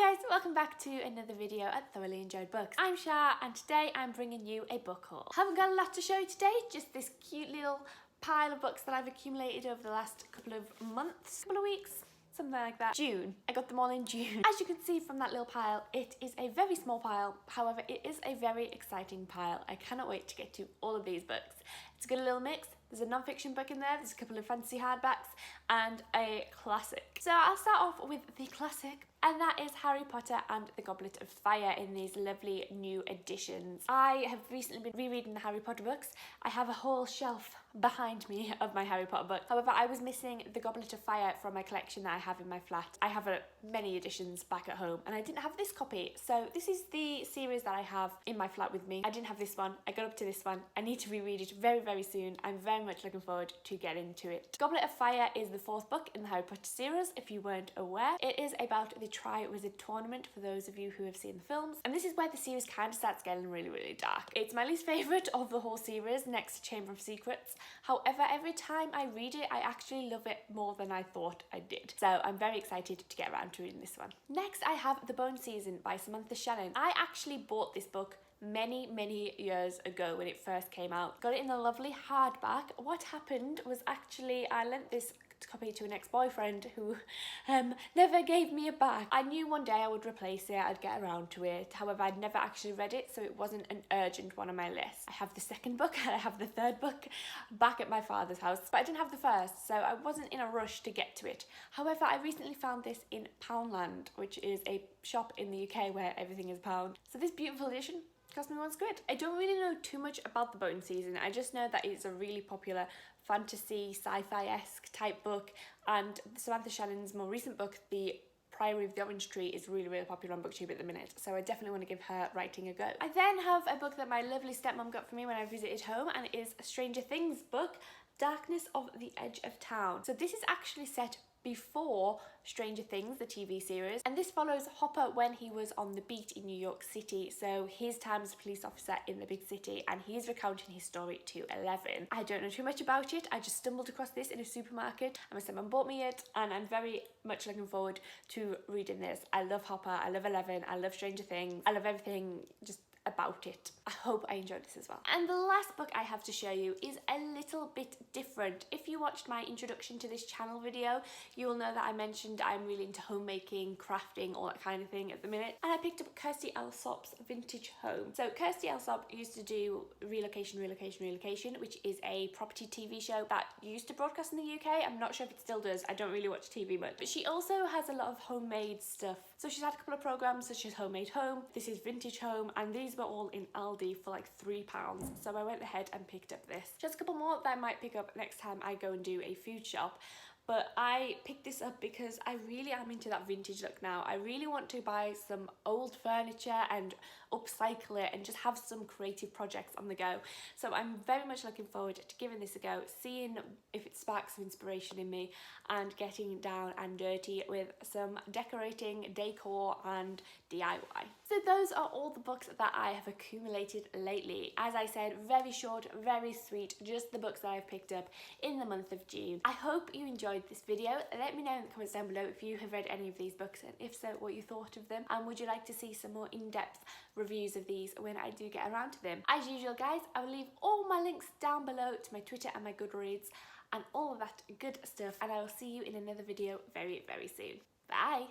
Hi guys, welcome back to another video at Thoroughly Enjoyed Books. I'm Shah and today I'm bringing you a book haul. Haven't got a lot to show you today, just this cute little pile of books that I've accumulated over the last couple of months, couple of weeks, something like that. June. I got them all in June. As you can see from that little pile, it is a very small pile. However, it is a very exciting pile. I cannot wait to get to all of these books. It's a good little mix. There's a non-fiction book in there, there's a couple of fancy hardbacks, and a classic. So I'll start off with the classic, and that is Harry Potter and the Goblet of Fire in these lovely new editions. I have recently been rereading the Harry Potter books. I have a whole shelf behind me of my Harry Potter books. However, I was missing the Goblet of Fire from my collection that I have in my flat. I have many editions back at home, and I didn't have this copy. So this is the series that I have in my flat with me. I didn't have this one. I got up to this one. I need to reread it very, very soon. I'm very much looking forward to getting to it. Goblet of Fire is the fourth book in the Harry Potter series, if you weren't aware. It is about the Tri-Wizard Tournament for those of you who have seen the films, and this is where the series kind of starts getting really, really dark. It's my least favourite of the whole series, next to Chamber of Secrets. However, every time I read it, I actually love it more than I thought I did. So I'm very excited to get around to reading this one. Next, I have The Bone Season by Samantha Shannon. I actually bought this book many years ago when it first came out. Got it in a lovely hardback. What happened was actually I lent this copy to an ex-boyfriend who never gave me it back. I knew one day I would replace it, I'd get around to it. However, I'd never actually read it, so it wasn't an urgent one on my list. I have the second book and I have the third book back at my father's house, but I didn't have the first, so I wasn't in a rush to get to it. However, I recently found this in Poundland, which is a shop in the UK where everything is pound. So this beautiful edition cost me £1. I don't really know too much about The Bone Season. I just know that it's a really popular fantasy, sci-fi-esque type book, and Samantha Shannon's more recent book, The Priory of the Orange Tree, is really popular on BookTube at the minute, so I definitely want to give her writing a go. I then have a book that my lovely stepmom got for me when I visited home, and it is a Stranger Things book, Darkness of the Edge of Town. So this is actually set before Stranger Things, the TV series, and this follows Hopper when he was on the beat in New York City, so his time as a police officer in the big city, and he's recounting his story to Eleven. I don't know too much about it, I just stumbled across this in a supermarket and my stepmom bought me it, and I'm very much looking forward to reading this. I love Hopper, I love Eleven, I love Stranger Things, I love everything just about it. I hope I enjoyed this as well. And the last book I have to show you is a little bit different. If you watched my introduction to this channel video, you will know that I mentioned I'm really into homemaking, crafting, all that kind of thing at the minute, and I picked up Kirstie Allsopp's Vintage Home. So Kirstie Allsopp used to do Relocation, which is a property TV show that used to broadcast in the UK. I'm not sure if it still does, I don't really watch TV much, but she also has a lot of homemade stuff. So she's had a couple of programs such as Homemade Home, this is Vintage Home, and these were all in Aldi for like £3. So I went ahead and picked up this. Just a couple more that I might pick up next time I go and do a food shop. But I picked this up because I really am into that vintage look now. I really want to buy some old furniture and upcycle it and just have some creative projects on the go. So I'm very much looking forward to giving this a go, seeing if it sparks some inspiration in me, and getting down and dirty with some decorating, decor and DIY. So those are all the books that I have accumulated lately. As I said, very short, very sweet, just the books that I've picked up in the month of June. I hope you enjoyed this video. Let me know in the comments down below if you have read any of these books, and if so, what you thought of them, and would you like to see some more in-depth reviews of these when I do get around to them. As usual guys, I will leave all my links down below to my Twitter and my Goodreads and all of that good stuff, and I will see you in another video very soon. Bye!